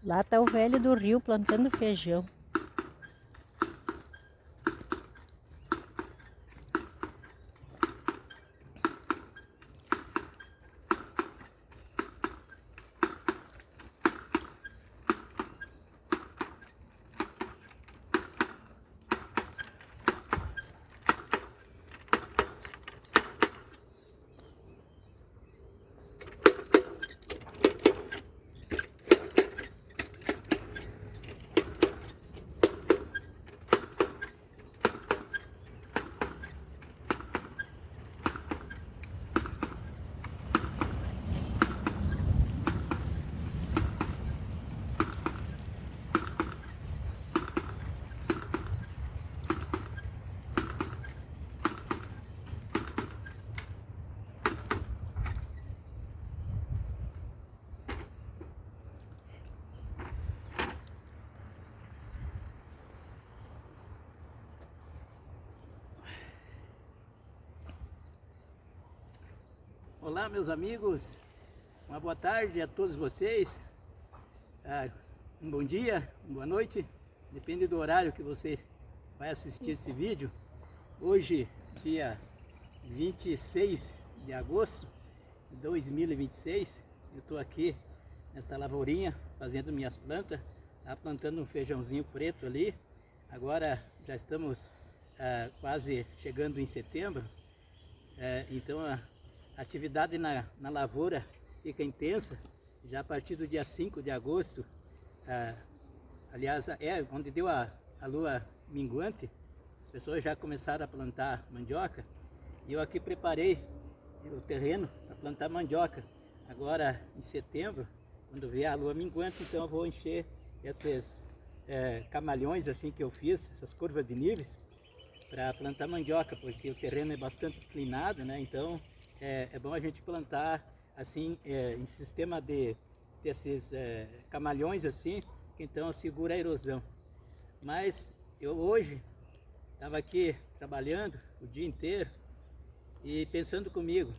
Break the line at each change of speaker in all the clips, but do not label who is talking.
Lá tá o velho do rio plantando feijão.
Olá, meus amigos, uma boa tarde a todos vocês, um bom dia, uma boa noite, depende do horário que você vai assistir esse vídeo. Hoje, dia 26 de agosto de 2026, eu estou aqui nessa lavourinha fazendo minhas plantas, plantando um feijãozinho preto ali. Agora já estamos quase chegando em setembro, então a atividade na lavoura fica intensa. Já a partir do dia 5 de agosto, aliás, onde deu a lua minguante, as pessoas já começaram a plantar mandioca. E eu aqui preparei o terreno para plantar mandioca. Agora em setembro, quando vier a lua minguante, então eu vou encher esses camalhões assim que eu fiz, essas curvas de níveis, para plantar mandioca, porque o terreno é bastante inclinado, né? Então é bom a gente plantar assim em sistema desses camalhões assim, que então segura a erosão. Mas eu hoje estava aqui trabalhando o dia inteiro e pensando comigo,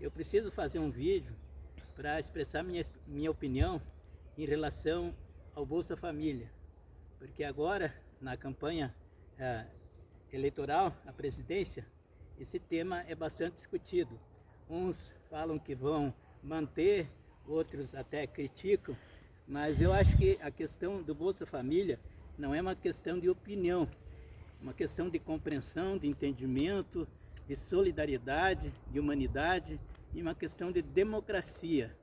eu preciso fazer um vídeo para expressar minha opinião em relação ao Bolsa Família, porque agora na campanha eleitoral à presidência, esse tema é bastante discutido. Uns falam que vão manter, outros até criticam, mas eu acho que a questão do Bolsa Família não é uma questão de opinião, é uma questão de compreensão, de entendimento, de solidariedade, de humanidade e uma questão de democracia,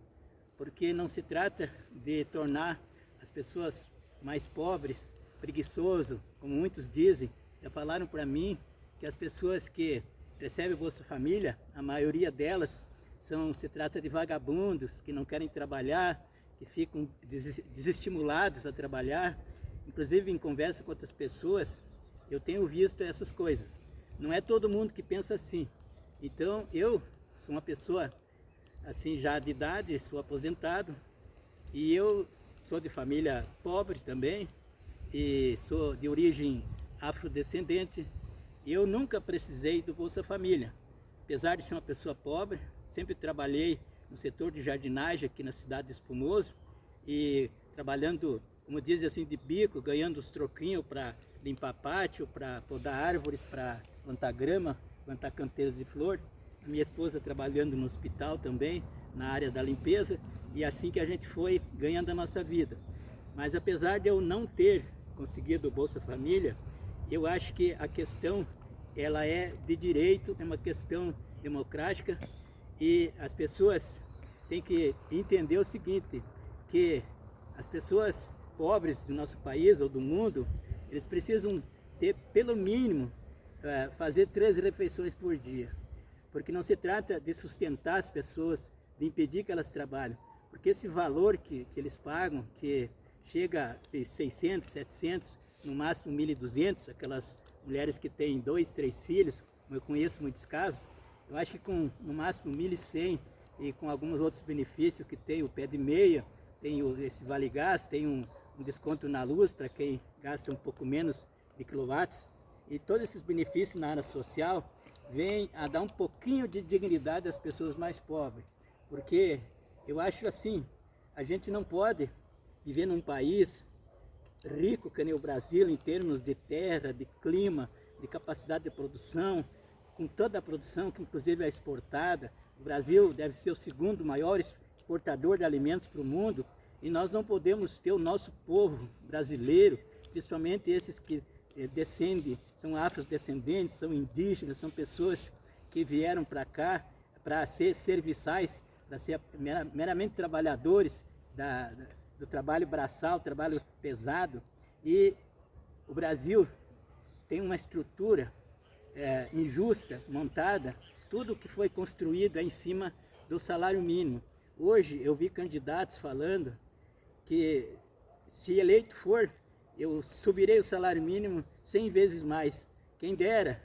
porque não se trata de tornar as pessoas mais pobres, preguiçoso, como muitos dizem. Já falaram para mim que as pessoas que recebem o Bolsa Família, a maioria delas se trata de vagabundos que não querem trabalhar, que ficam desestimulados a trabalhar. Inclusive em conversa com outras pessoas, eu tenho visto essas coisas. Não é todo mundo que pensa assim. Então eu sou uma pessoa assim já de idade, sou aposentado e eu sou de família pobre também e sou de origem afrodescendente. Eu nunca precisei do Bolsa Família, apesar de ser uma pessoa pobre. Sempre trabalhei no setor de jardinagem aqui na cidade de Espumoso e trabalhando, como dizem assim, de bico, ganhando os troquinhos para limpar pátio, para podar árvores, para plantar grama, plantar canteiros de flor. A minha esposa trabalhando no hospital também, na área da limpeza, e assim que a gente foi ganhando a nossa vida. Mas apesar de eu não ter conseguido o Bolsa Família, eu acho que a questão ela é de direito, é uma questão democrática e as pessoas têm que entender o seguinte, que as pessoas pobres do nosso país ou do mundo, eles precisam ter pelo mínimo fazer 3 refeições por dia, porque não se trata de sustentar as pessoas, de impedir que elas trabalhem, porque esse valor que eles pagam, que chega de 600, 700, no máximo 1.200, aquelas mulheres que têm 2, 3 filhos, eu conheço muitos casos, eu acho que com no máximo 1.100 e com alguns outros benefícios que tem o pé de meia, tem esse Vale Gás, tem um desconto na luz para quem gasta um pouco menos de quilowatts, e todos esses benefícios na área social vêm a dar um pouquinho de dignidade às pessoas mais pobres, porque eu acho assim, a gente não pode viver num país rico que nem o Brasil, em termos de terra, de clima, de capacidade de produção, com toda a produção que inclusive é exportada. O Brasil deve ser o segundo maior exportador de alimentos para o mundo, e nós não podemos ter o nosso povo brasileiro, principalmente esses que descendem, são afrodescendentes, são indígenas, são pessoas que vieram para cá para ser serviçais, para ser meramente trabalhadores do trabalho braçal, trabalho pesado. E o Brasil tem uma estrutura injusta, montada, tudo que foi construído é em cima do salário mínimo. Hoje eu vi candidatos falando que se eleito for, eu subirei o salário mínimo 100 vezes mais. Quem dera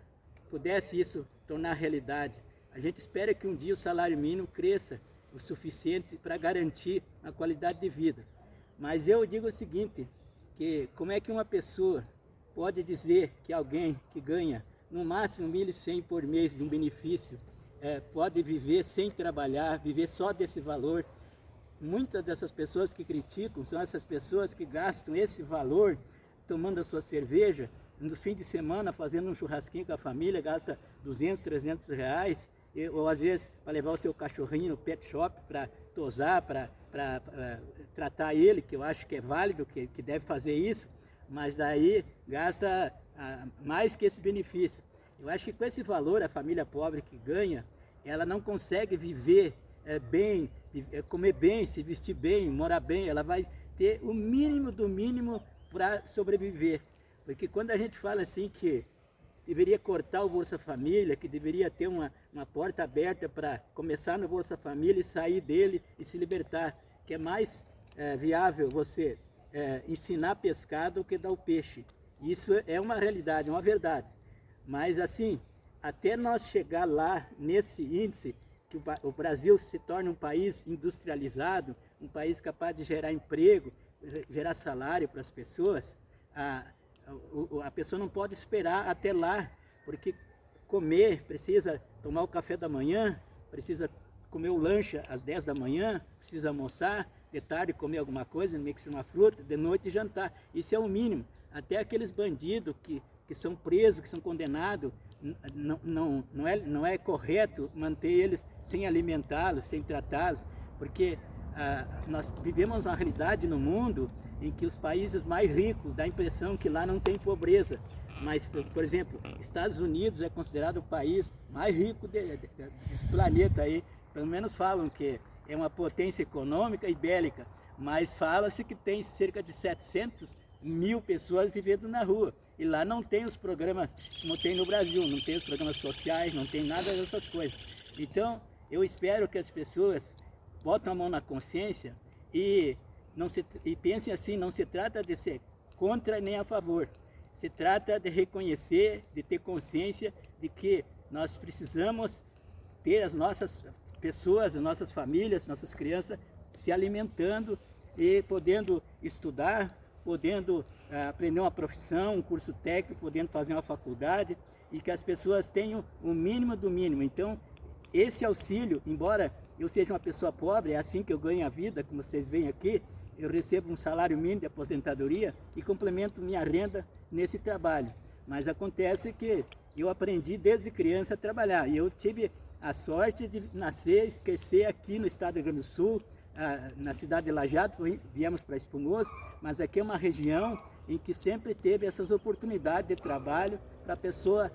pudesse isso tornar realidade. A gente espera que um dia o salário mínimo cresça o suficiente para garantir a qualidade de vida. Mas eu digo o seguinte, que como é que uma pessoa pode dizer que alguém que ganha no máximo 1.100 por mês de um benefício pode viver sem trabalhar, viver só desse valor? Muitas dessas pessoas que criticam são essas pessoas que gastam esse valor tomando a sua cerveja, nos fins de semana fazendo um churrasquinho com a família, gasta 200, 300 reais, ou às vezes para levar o seu cachorrinho no pet shop para tosar, para tratar ele, que eu acho que é válido, que deve fazer isso, mas daí gasta mais que esse benefício. Eu acho que com esse valor a família pobre que ganha, ela não consegue viver bem, comer bem, se vestir bem, morar bem. Ela vai ter o mínimo do mínimo para sobreviver. Porque quando a gente fala assim que deveria cortar o Bolsa Família, que deveria ter uma porta aberta para começar no Bolsa Família e sair dele e se libertar, que é mais viável você ensinar a pescar do que dar o peixe. Isso é uma realidade, é uma verdade. Mas assim, até nós chegar lá nesse índice, que o Brasil se torne um país industrializado, um país capaz de gerar emprego, gerar salário para as pessoas, a pessoa não pode esperar até lá, porque comer, precisa tomar o café da manhã, precisa comer o lanche às 10 da manhã, precisa almoçar, de tarde comer alguma coisa, mixar uma fruta, de noite jantar. Isso é o mínimo. Até aqueles bandidos que são presos, que são condenados, não é correto manter eles sem alimentá-los, sem tratá-los, porque nós vivemos uma realidade no mundo em que os países mais ricos dá a impressão que lá não tem pobreza. Mas, por exemplo, Estados Unidos é considerado o país mais rico desse planeta aí. Pelo menos falam que é uma potência econômica e bélica, mas fala-se que tem cerca de 700 mil pessoas vivendo na rua. E lá não tem os programas como tem no Brasil, não tem os programas sociais, não tem nada dessas coisas. Então, eu espero que as pessoas botem a mão na consciência e pensem assim, não se trata de ser contra nem a favor. Se trata de reconhecer, de ter consciência de que nós precisamos ter as nossas pessoas, as nossas famílias, nossas crianças se alimentando e podendo estudar, podendo aprender uma profissão, um curso técnico, podendo fazer uma faculdade, e que as pessoas tenham o mínimo do mínimo. Então, esse auxílio, embora eu seja uma pessoa pobre, é assim que eu ganho a vida, como vocês veem aqui, eu recebo um salário mínimo de aposentadoria e complemento minha renda nesse trabalho. Mas acontece que eu aprendi desde criança a trabalhar, e eu tive a sorte de nascer e crescer aqui no estado do Rio Grande do Sul, na cidade de Lajeado. Viemos para Espumoso, mas aqui é uma região em que sempre teve essas oportunidades de trabalho para a pessoa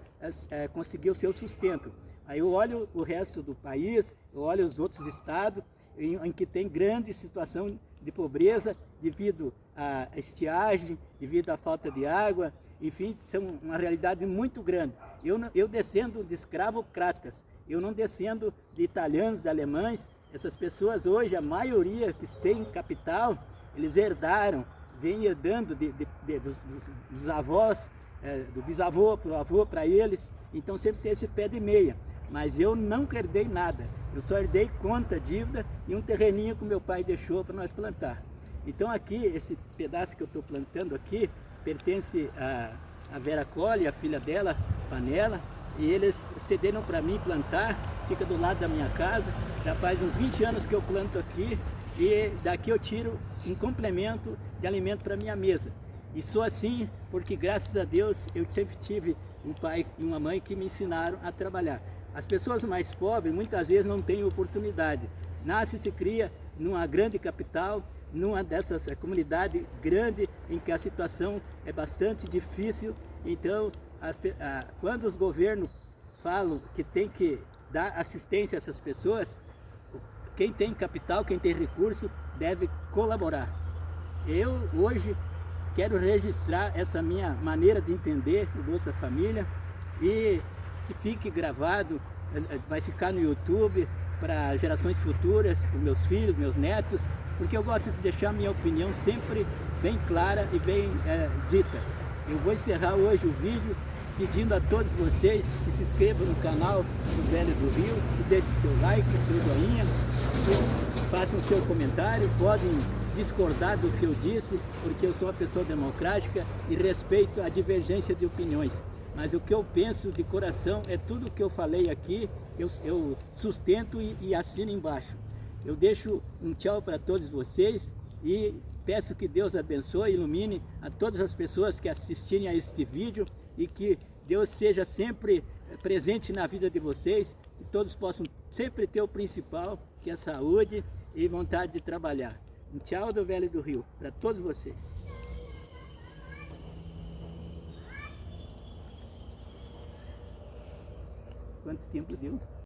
conseguir o seu sustento. Aí eu olho o resto do país, eu olho os outros estados em que tem grande situação de pobreza devido à estiagem, devido à falta de água, enfim, são uma realidade muito grande. Eu descendo de escravocratas, eu não descendo de italianos, de alemães. Essas pessoas hoje, a maioria que tem capital, eles herdaram, vem herdando dos avós, do bisavô para o avô, para eles. Então sempre tem esse pé de meia. Mas eu nunca herdei nada. Eu só herdei conta, dívida e um terreninho que meu pai deixou para nós plantar. Então aqui, esse pedaço que eu estou plantando aqui, pertence a Vera Colli, a filha dela, Panela, e eles cederam para mim plantar, fica do lado da minha casa. Já faz uns 20 anos que eu planto aqui, e daqui eu tiro um complemento de alimento para minha mesa. E sou assim porque, graças a Deus, eu sempre tive um pai e uma mãe que me ensinaram a trabalhar. As pessoas mais pobres muitas vezes não têm oportunidade. Nasce e se cria numa grande capital, numa dessas comunidades grandes em que a situação é bastante difícil. Então, quando os governos falam que tem que dar assistência a essas pessoas, quem tem capital, quem tem recurso, deve colaborar. Eu hoje quero registrar essa minha maneira de entender o Bolsa Família e que fique gravado, vai ficar no YouTube para gerações futuras, para meus filhos, meus netos, porque eu gosto de deixar a minha opinião sempre bem clara e bem dita. Eu vou encerrar hoje o vídeo pedindo a todos vocês que se inscrevam no canal do Velho do Rio, que deixem seu like, seu joinha, que façam seu comentário, podem discordar do que eu disse, porque eu sou uma pessoa democrática e respeito a divergência de opiniões. Mas o que eu penso de coração é tudo o que eu falei aqui, eu sustento e assino embaixo. Eu deixo um tchau para todos vocês e peço que Deus abençoe e ilumine a todas as pessoas que assistirem a este vídeo e que Deus seja sempre presente na vida de vocês, que todos possam sempre ter o principal, que é a saúde e vontade de trabalhar. Um tchau do Velho do Rio para todos vocês. Quanto tempo deu?